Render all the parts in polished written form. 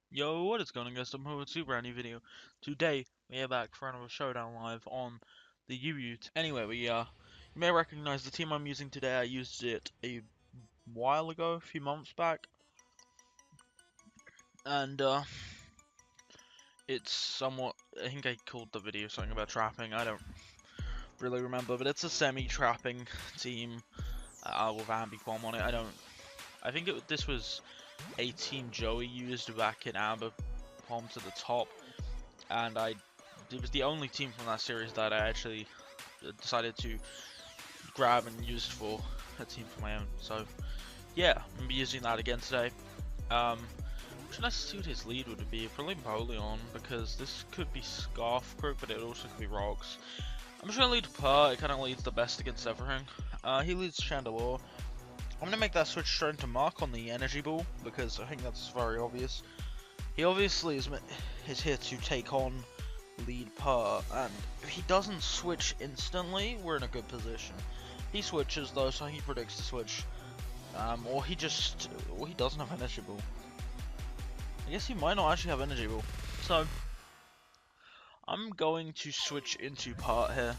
Yo, what is going on, guys? I'm here with a brand new video. Today, we are back for another Showdown live on the U-Ute. Anyway, you may recognize the team I'm using today. I used it a while ago, a few months back, and it's somewhat. I think I called the video something about trapping. I don't really remember, but it's a semi-trapping team with Ambi Bomb on it. I think this was a team Joey used back in Amber Palm to the top, and it was the only team from that series that I actually decided to grab and use for a team for my own. So yeah, I'm gonna be using that again today. Should I see what his lead would be? Probably Napoleon, because this could be Scarf Crook, but it also could be Rocks. I'm just gonna lead Per. It kind of leads the best against everything. He leads Chandelure. I'm gonna make that switch straight into Mark on the Energy Ball, because I think that's very obvious. He obviously is here to take on lead Per, and if he doesn't switch instantly, we're in a good position. He switches though, so he predicts the switch, or he doesn't have Energy Ball. I guess he might not actually have Energy Ball, so I'm going to switch into Per here.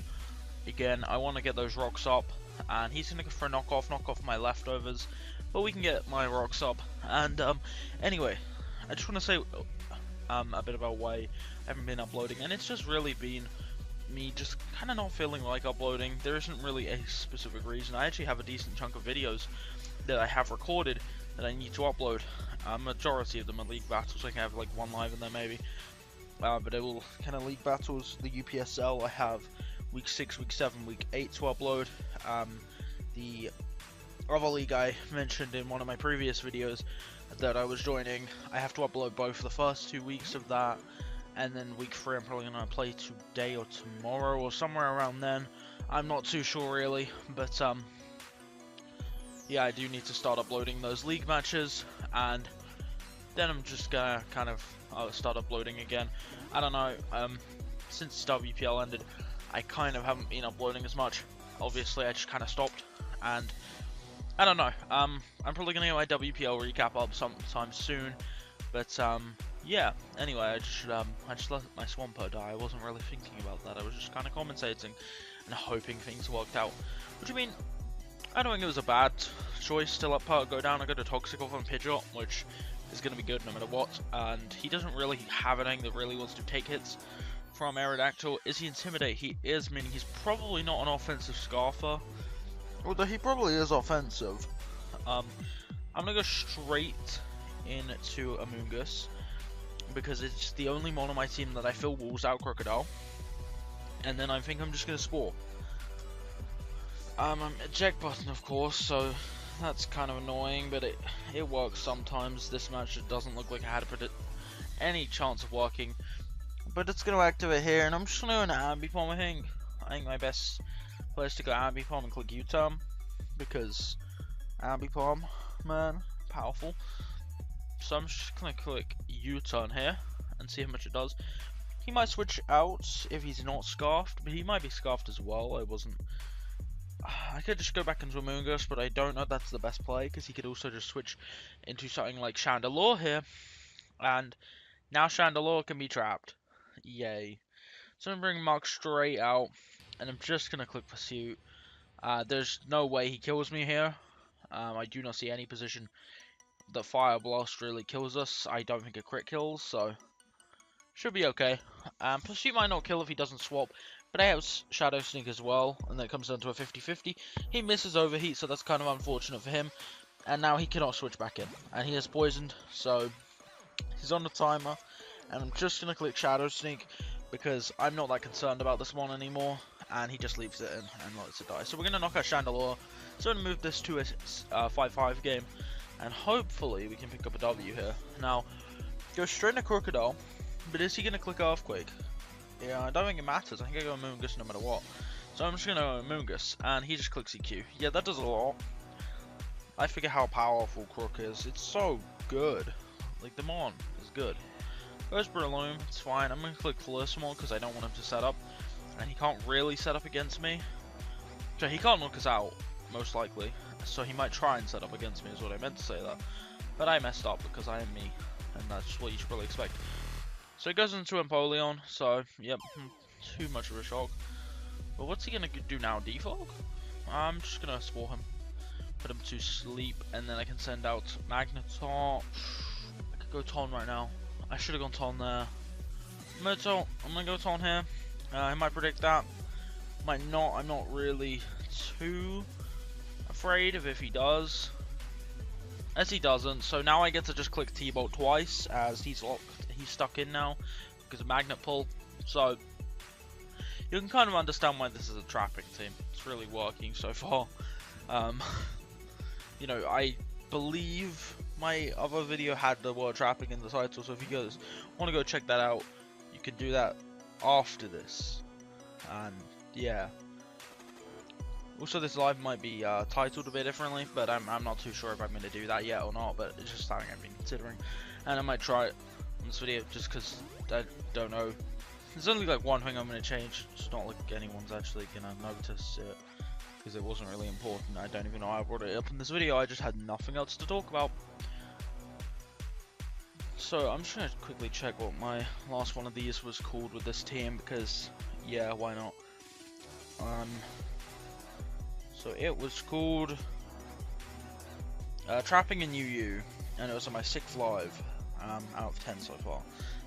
Again, I want to get those rocks up, and he's going to go for a knock off my leftovers, but we can get my rocks up. And anyway, I just want to say a bit about why I haven't been uploading, and it's just really been me just kind of not feeling like uploading. There isn't really a specific reason. I actually have a decent chunk of videos that I have recorded that I need to upload. Majority of them are league battles. I can have like one live in there maybe, but it will kind of league battles. The UPSL I have week 6, week 7, week 8 to upload. The other league I mentioned in one of my previous videos that I was joining, I have to upload both the first 2 weeks of that, and then week 3 I'm probably going to play today or tomorrow or somewhere around then. I'm not too sure really, but yeah, I do need to start uploading those league matches, and then I'm just gonna kind of start uploading again. I don't know, since WPL ended, I kind of haven't been uploading as much. Obviously, I just kind of stopped, and I don't know. I'm probably gonna get my WPL recap up sometime soon, but yeah. Anyway, I just let my Swampert die. I wasn't really thinking about that. I was just kind of commentating and hoping things worked out. What do you mean? I don't think it was a bad choice to let Part go down. I go to Toxic off on Pidgeot, which is going to be good no matter what, and he doesn't really have anything that really wants to take hits from Aerodactyl. Is he Intimidate? He is, meaning he's probably not an offensive Scarfer, although he probably is offensive. I'm going to go straight into Amoonguss, because it's the only mon on my team that I feel walls out Crocodile, and then I think I'm just going to Spore. Eject button, of course, so that's kind of annoying, but it works sometimes. This match it doesn't look like I had any chance of working, but it's going to activate here, and I'm just going to go into Ambipom. I think my best place to go Ambipom and click U-turn, because Ambipom, man, powerful. So I'm just going to click U-turn here and see how much it does. He might switch out if he's not scarfed, but he might be scarfed as well. I could just go back into Amoonguss, but I don't know if that's the best play, because he could also just switch into something like Chandelure here, and now Chandelure can be trapped. Yay. So I'm bringing Mark straight out, and I'm just going to click Pursuit. There's no way he kills me here. I do not see any position that Fire Blast really kills us. I don't think a crit kills, so should be okay. Pursuit might not kill if he doesn't swap, but I have Shadow Sneak as well, and then it comes down to a 50-50. He misses Overheat, so that's kind of unfortunate for him. And now he cannot switch back in, and he is poisoned, so he's on the timer. And I'm just going to click Shadow Sneak, because I'm not that concerned about this one anymore, and he just leaves it in and lets it die. So we're going to knock out Chandelure, so we're going to move this to a 5-5 game, and hopefully we can pick up a W here. Now, go straight into Crocodile, but is he going to click Earthquake? Yeah, I don't think it matters. I think I go Amoonguss no matter what. So I'm just going to go Amoonguss, and he just clicks EQ. Yeah, that does a lot. I forget how powerful Crook is. It's so good. Like, the Mon is good. Goes Breloom, it's fine. I'm going to click Felicimon because I don't want him to set up. And he can't really set up against me. So he can't knock us out, most likely. So he might try and set up against me is what I meant to say that. But I messed up because I am me. and that's what you should probably expect. So he goes into Empoleon, so yep, too much of a shock. But what's he gonna do now? Defog? I'm just gonna spore him, put him to sleep, and then I can send out Magneton. I could go Ton right now. I should have gone Ton there. I'm gonna go Ton here. He might predict that, might not. I'm not really too afraid of if he does. As he doesn't, so now I get to just click T-Bolt twice, as he's locked. He's stuck in now because of Magnet Pull. So you can kind of understand why this is a trapping team. It's really working so far. You know, I believe my other video had the word trapping in the title, so if you guys want to go check that out, you can do that after this. And yeah. Also, this live might be titled a bit differently, but I'm not too sure if I'm going to do that yet or not, but it's just something I've been considering. And I might try it on this video, just because I don't know. There's only like one thing I'm going to change. It's not like anyone's actually going to notice it, because it wasn't really important. I don't even know how I brought it up in this video. I just had nothing else to talk about. So I'm just going to quickly check what my last one of these was called with this team, because yeah, why not? So it was called Trapping in UU, and it was on my 6th live out of 10 so far.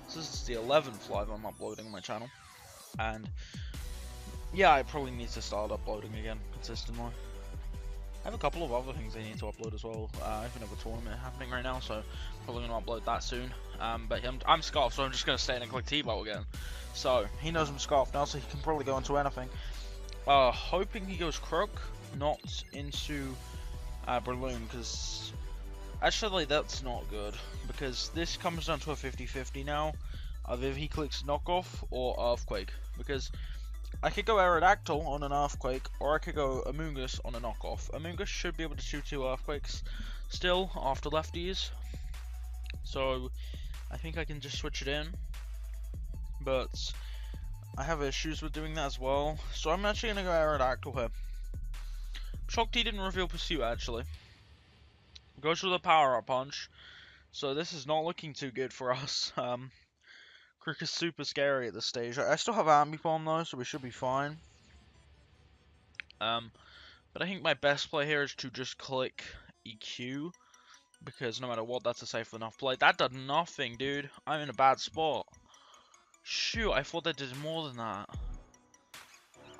So this is the 11th live I'm uploading on my channel, and yeah, I probably need to start uploading again consistently. I have a couple of other things I need to upload as well. I have another tournament happening right now, so probably going to upload that soon. But I'm Scarf, so I'm just going to stay in and click T-Bolt again. So he knows I'm Scarf now, so he can probably go into anything. Hoping he goes Crook, not into Breloom, because actually that's not good, because this comes down to a 50-50 now of if he clicks Knockoff or Earthquake, because I could go Aerodactyl on an Earthquake, or I could go Amoonguss on a Knockoff. Amoonguss should be able to shoot 2 Earthquakes still after lefties, so I think I can just switch it in, but I have issues with doing that as well, so I'm actually going to go Aerodactyl here. Shocked he didn't reveal Pursuit actually. Goes with a power-up punch, so this is not looking too good for us. Crook is super scary at this stage. I still have Ambipom though, so we should be fine. But I think my best play here is to just click EQ, because no matter what, that's a safe enough play. That did nothing, dude. I'm in a bad spot. Shoot, I thought that did more than that.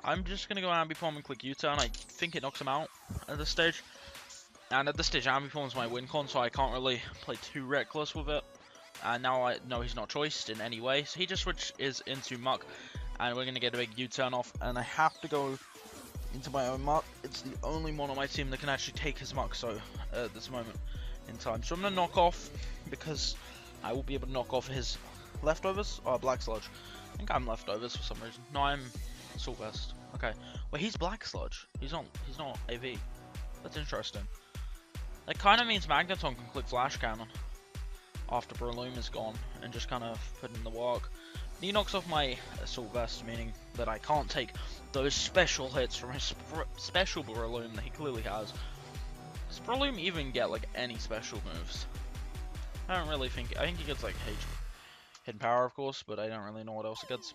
I'm just going to go Ambipom and click U-turn. I think it knocks him out at this stage. And at this stage, Ambipom is my win con, so I can't really play too reckless with it. And now I know he's not choiced in any way. So he just switches into Muck. And we're going to get a big U-turn off. And I have to go into my own Muck. It's the only one on my team that can actually take his Muck, so at this moment in time. So I'm going to knock off, because I will be able to knock off his leftovers. Or Black Sludge. I think I'm leftovers for some reason. No, I'm Assault Vest. Okay. Well, he's Black Sludge. He's not AV. That's interesting. That kind of means Magneton can click Flash Cannon after Breloom is gone and just kind of put in the work. He knocks off my Assault Vest, meaning that I can't take those special hits from his special Breloom that he clearly has. Does Breloom even get like any special moves? I don't really think. I think he gets like Hidden Power, of course, but I don't really know what else it gets.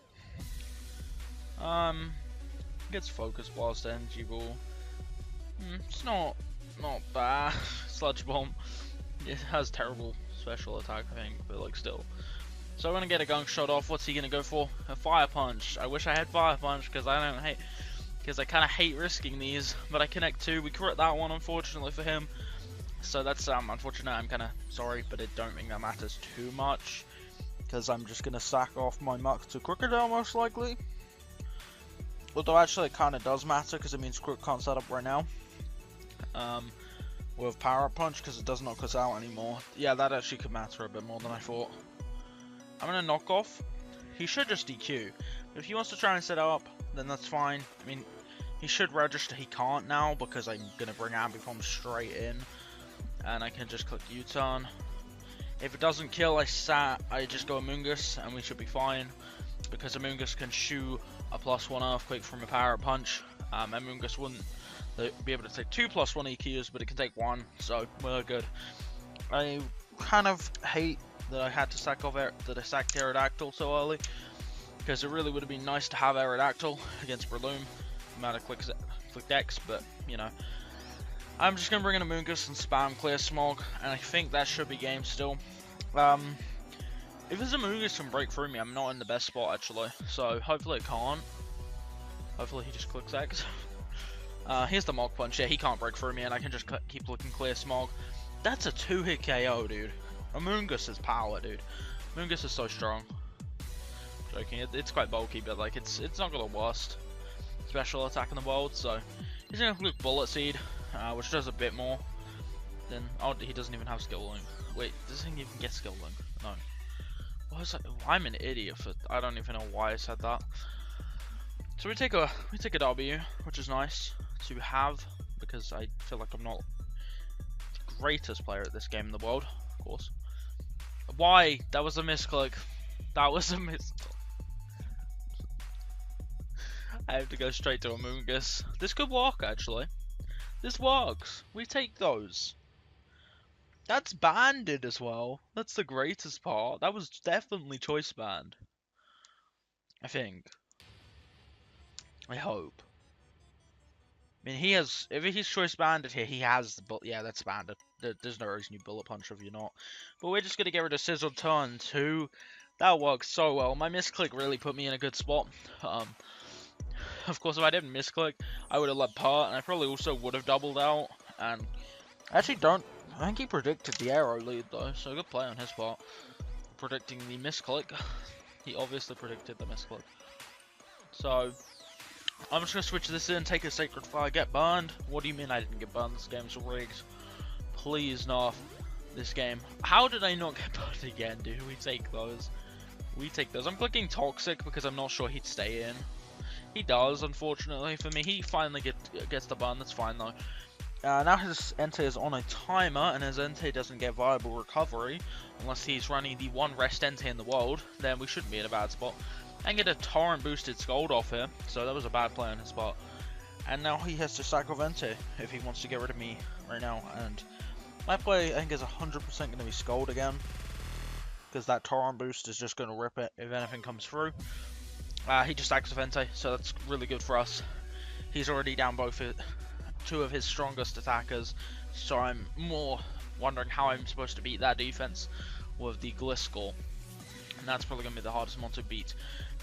It gets Focus Blast, Energy Ball. It's not bad. Sludge Bomb. It has terrible special attack, I think, but like still. So I'm gonna get a Gunk Shot off. What's he gonna go for? A Fire Punch. I wish I had Fire Punch, because I kind of hate risking these, but I connect 2. We crit that one, unfortunately for him. So that's unfortunate. I'm kind of sorry, but I don't think that matters too much, because I'm just gonna sack off my Muck to Crocodile most likely. Although actually it kind of does matter, because it means Crook can't set up right now. With Power Up Punch, because it does knock us out anymore. Yeah, that actually could matter a bit more than I thought. I'm going to knock off. He should just DQ. If he wants to try and set up, then that's fine. I mean, he should register. He can't now, because I'm going to bring Ambipom straight in. And I can just click U-turn. If it doesn't kill, I just go Amoonguss, and we should be fine. Because Amoonguss can shoot a +1 Earthquake from a Power Up Punch. Amoonguss wouldn't be able to take 2 +1 EQs, but it can take 1, so we're good. I kind of hate that I had to sack off that I sacked Aerodactyl so early, because it really would have been nice to have Aerodactyl against Breloom. Amount of clicked X, but you know, I'm just gonna bring in a Moongus and spam clear Smog, and I think that should be game still. If there's a Moongus can break through me, I'm not in the best spot actually, so hopefully it can't. Hopefully he just clicks X. Here's the Mog Punch. Yeah, he can't break through me, and I can just keep looking clear Smog. That's a 2-hit KO, dude. A Moongus is power, dude. Moongus is so strong. Joking, it's quite bulky, but like it's not gonna worst special attack in the world. So he's gonna click Bullet Seed, which does a bit more. Then he doesn't even have Skill Link. Wait, does he even get Skill Link? No. What was that? I'm an idiot for. I don't even know why I said that. So we take a W, which is nice to have, because I feel like I'm not the greatest player at this game in the world, of course. Why? That was a misclick. That was a misclick. I have to go straight to a Moongus. This could work, actually. This works. We take those. That's banded as well. That's the greatest part. That was definitely choice banned. I think. I hope. I mean, he has. If he's choice banded here, he has. But yeah, that's banded. There's no reason you bullet punch if you're not. But we're just gonna get rid of Sizzle turn 2. That works so well. My misclick really put me in a good spot. Of course, if I didn't misclick, I would have led part, and I probably also would have doubled out. And I actually don't. I think he predicted the arrow lead though, so good play on his part. Predicting the misclick. He obviously predicted the misclick. So I'm just gonna switch this in, take a Sacred Fire, get burned. What do you mean I didn't get burned? This game's rigged. Please nerf this game. How did I not get burned again, dude? We take those. We take those. I'm clicking Toxic because I'm not sure he'd stay in. He does, unfortunately for me. He finally gets the burn. That's fine though. Now his Entei is on a timer, and his Entei doesn't get viable recovery unless he's running the one rest Entei in the world. Then we shouldn't be in a bad spot. And get a torrent boosted Scold off here, so that was a bad play on his part. And now he has to sack off Entei if he wants to get rid of me right now. And my play, I think, is 100% going to be Scold again, because that torrent boost is just going to rip it if anything comes through. He just sacks off Entei, so that's really good for us. He's already down both two of his strongest attackers, so I'm more wondering how I'm supposed to beat that defense with the Gliscor. And that's probably going to be the hardest one to beat.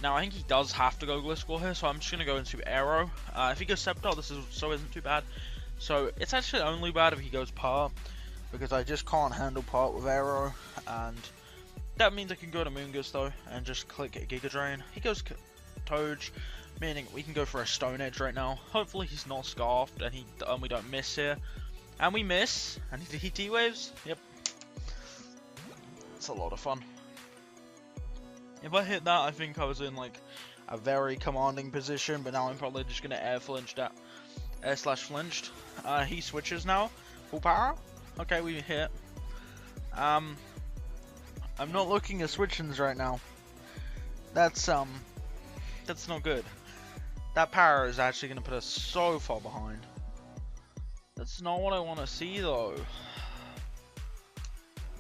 Now, I think he does have to go Gliscor here, so I'm just going to go into Aero. If he goes Sceptile, this isn't too bad. So, it's actually only bad if he goes Part, because I just can't handle Part with Aero. And that means I can go to Moongus, though, and just click Giga Drain. He goes Toge, meaning we can go for a Stone Edge right now. Hopefully he's not Scarfed, and we don't miss here. And we miss, and he T-Waves. Yep. It's a lot of fun. If I hit that, I think I was in like a very commanding position, but now I'm probably just gonna air slash flinched. He switches now, full power. Okay, we hit. I'm not looking at switchings right now. That's not good. That power is actually gonna put us so far behind. That's not what I want to see though.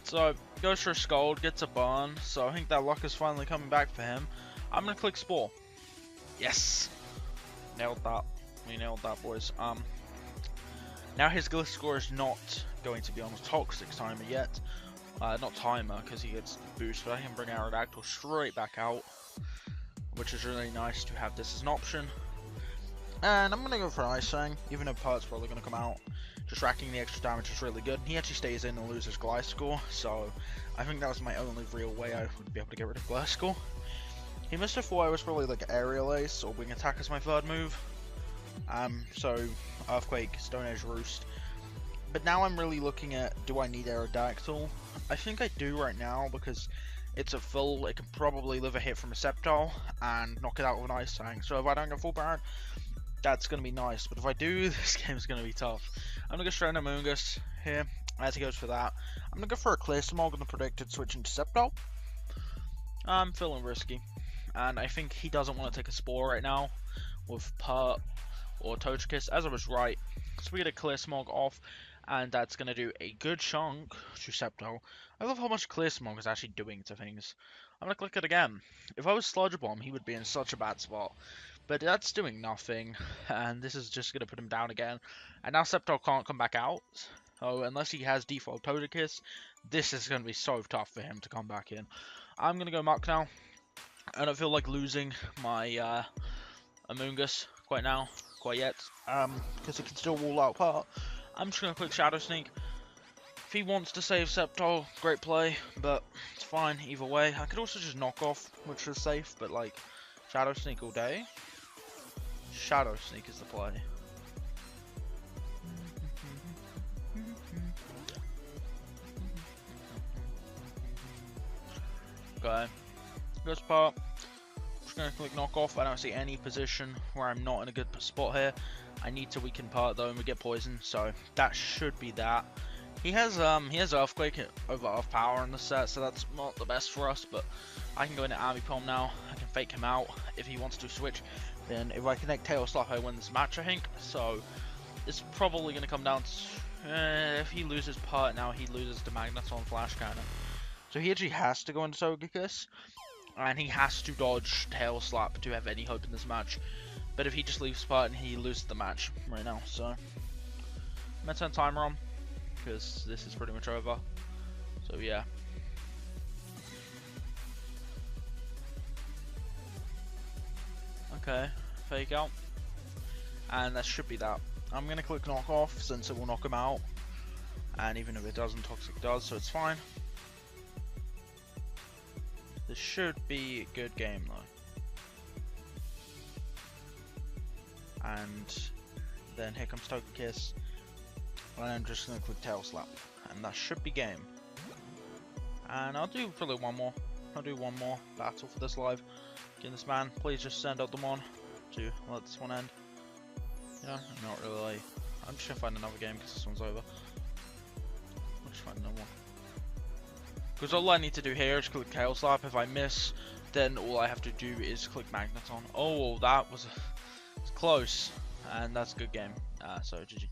So, goes for a Scold, gets a burn, so I think that luck is finally coming back for him. I'm gonna click Spore. Yes! Nailed that. We nailed that, boys. Now his Gliscor is not going to be on a Toxic timer yet. Not timer, because he gets the boost, but I can bring Aerodactyl straight back out, which is really nice to have this as an option. And I'm gonna go for Ice Fang, even though Part's probably gonna come out. Just racking the extra damage is really good. He actually stays in and loses Gliscor, so I think that was my only real way I would be able to get rid of Gliscor. He must have thought I was probably like Aerial Ace or Wing Attack as my third move. So Earthquake, Stone Edge, Roost. But now I'm really looking at, do I need Aerodactyl? I think I do right now, because it's a full, it can probably live a hit from a Sceptile and knock it out with an Ice Fang. So if I don't get full power, that's going to be nice, but if I do, this game's going to be tough. I'm going to go straight into Moongus here, as he goes for that. I'm going to go for a Clear Smog on the predicted switch into Sceptile. I'm feeling risky, and I think he doesn't want to take a Spore right now with Pert or Togekiss, as I was right. So we get a Clear Smog off, and that's going to do a good chunk to Septo. I love how much Clear Smog is actually doing to things. I'm going to click it again. If I was Sludge Bomb, he would be in such a bad spot. But that's doing nothing, and this is just going to put him down again. And now Septo can't come back out. Oh, unless he has default Togekiss, this is going to be so tough for him to come back in. I'm going to go Muck now. I don't feel like losing my Amoonguss quite yet, because it can still wall out part. I'm just going to click Shadow Sneak. If he wants to save Sceptile, great play, but it's fine either way. I could also just knock off, which is safe, but like, Shadow Sneak all day. Shadow Sneak is the play. Okay, first part. Just gonna click knock off. I don't see any position where I'm not in a good spot here. I need to weaken part though, and we get poison, so that should be that. He has Earthquake over Earth Power in the set, so that's not the best for us. But I can go into Ambipom now. I can fake him out if he wants to switch. Then if I connect Tail Slap, I win this match, I think. So it's probably gonna come down to if he loses part now, he loses the Magneton Flash Cannon. So he actually has to go into Togekiss, and he has to dodge Tail Slap to have any hope in this match. But if he just leaves part, and he loses the match right now. So I'm gonna turn timer on, because this is pretty much over. So yeah. Okay, fake out. And that should be that. I'm gonna click knock off since it will knock him out. And even if it doesn't, Toxic does, so it's fine. This should be a good game though. And then here comes Togekiss. And I'm just gonna click Tail Slap. And that should be game. And I'll do probably one more. I'll do one more battle for this live. Get this man, please just send out the mon to let this one end. You know, not really. I'm just gonna find another game because this one's over. I'll just find another one. Because all I need to do here is click Tail Slap. If I miss, then all I have to do is click Magneton. Oh, that was close. And that's a good game. So GG.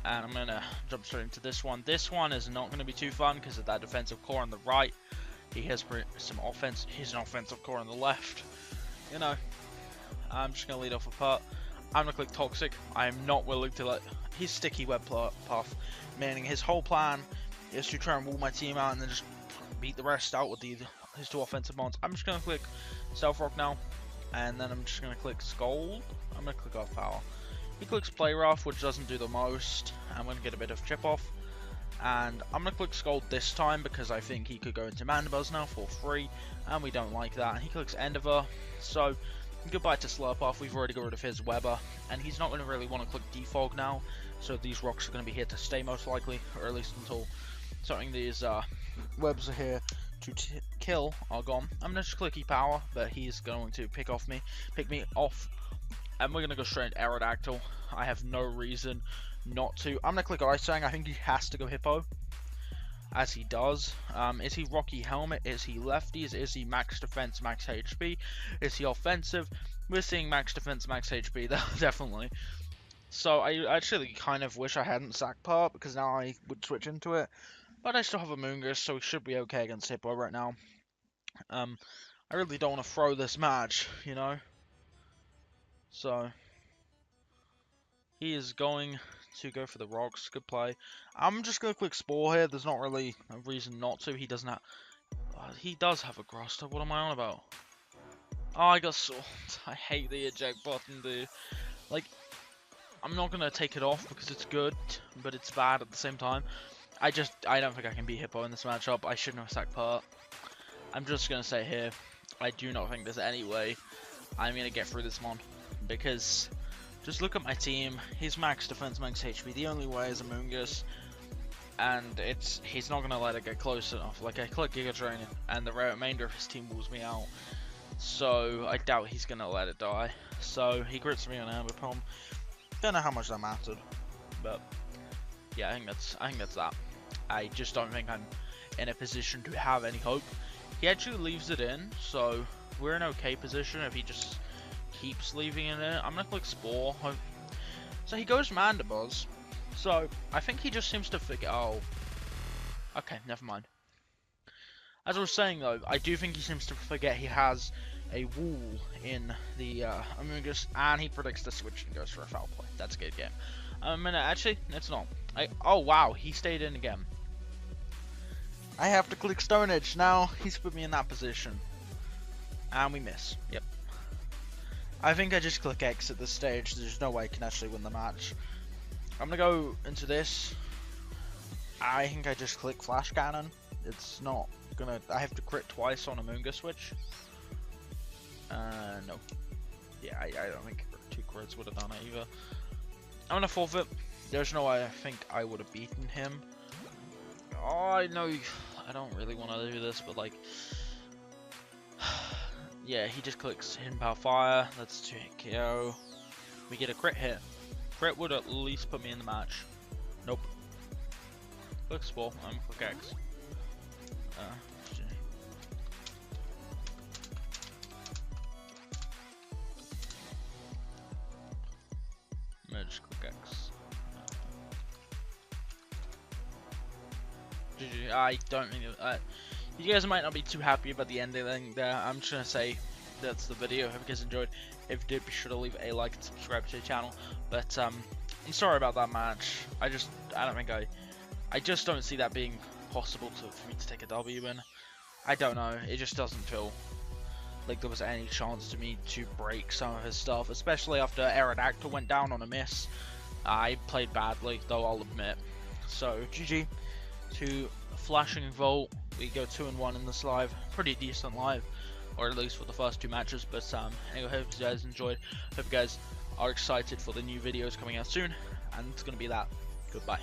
And I'm gonna jump straight into this one. This one is not gonna be too fun because of that defensive core on the right. He has some offense. He's an offensive core on the left. You know, I'm just gonna lead off a part. I'm gonna click Toxic. I am not willing to let his sticky web path, meaning his whole plan is to try and wall my team out and then just beat the rest out with his two offensive mons. I'm just gonna click Stealth Rock now, and then I'm just gonna click Scold. I'm gonna click Off Power. He clicks Play Rough, which doesn't do the most. I'm gonna get a bit of chip off, and I'm gonna click Scold this time because I think he could go into Mandibuzz now for free, and we don't like that. And he clicks Endeavor, so goodbye to Slurpuff. We've already got rid of his Weber, and he's not gonna really want to click Defog now. So these rocks are gonna be here to stay most likely, or at least until something these webs are here to kill are gone. I'm gonna just click E-Power, but he's going to pick me off, and we're gonna go straight into Aerodactyl. I have no reason not to. I'm gonna click Ice Fang. I think he has to go Hippo, as he does. Is he Rocky Helmet? Is he lefties? Is he max defense, max HP? Is he offensive? We're seeing max defense, max HP, definitely. So I actually kind of wish I hadn't sacked part, because now I would switch into it. But I still have a Amoonguss, so we should be okay against Hippo right now. I really don't want to throw this match, you know. So he is going to go for the rocks. Good play. I'm just going to click Spore here. There's not really a reason not to. He doesn't have... he does have a grass type. What am I on about? Oh, I got salt. I hate the eject button, dude. Like, I'm not going to take it off because it's good, but it's bad at the same time. I don't think I can beat Hippo in this matchup. I shouldn't have sacked part. I'm just going to say here, I do not think there's any way I'm going to get through this mon. Because, just look at my team. He's max defense, max HP. The only way is Amoonguss. And he's not going to let it get close enough. Like, I click Giga Drain, and the remainder of his team walls me out. So, I doubt he's going to let it die. So, he grits me on Ambipom. Don't know how much that mattered. But, yeah, I think that's that. I just don't think I'm in a position to have any hope. He actually leaves it in, so we're in okay position if he just keeps leaving it in. I'm gonna click Spore. So he goes Mandibuzz, So I think he just seems to forget. Oh, okay, never mind. As I was saying though, I do think he seems to forget he has a wall in the Amogus, and he predicts the switch and goes for a foul play. That's a good game. Actually, it's not. Oh wow, he stayed in again. I have to click Stone Edge now. He's put me in that position, and we miss. Yep. I think I just click X at this stage. There's no way I can actually win the match. I'm gonna go into this. I think I just click Flash Cannon. It's not gonna. I have to crit twice on a Moonga switch. No. Yeah, I don't think 2 crits would have done it either. I'm gonna forfeit. There's no way I think I would have beaten him. Oh, I know. I don't really want to do this, but like, yeah, he just clicks Hidden Power Fire. That's 2 hit KO. We get a crit hit. Crit would at least put me in the match. Nope. Click Spore. Click X. Just click X. GG. I don't mean you guys might not be too happy about the ending there. I'm just gonna say that's the video. Hope you guys enjoyed. If you did, be sure to leave a like and subscribe to the channel. But I'm sorry about that match. I just don't see that being possible for me to take a W in. I don't know. It just doesn't feel like there was any chance to me to break some of his stuff, especially after Aerodactyl went down on a miss. I played badly, though I'll admit. So GG to Flashing Volt. We go 2-1 in this live. Pretty decent live, or at least for the first 2 matches. But anyway, hope you guys enjoyed. Hope you guys are excited for the new videos coming out soon, and it's gonna be that. Goodbye.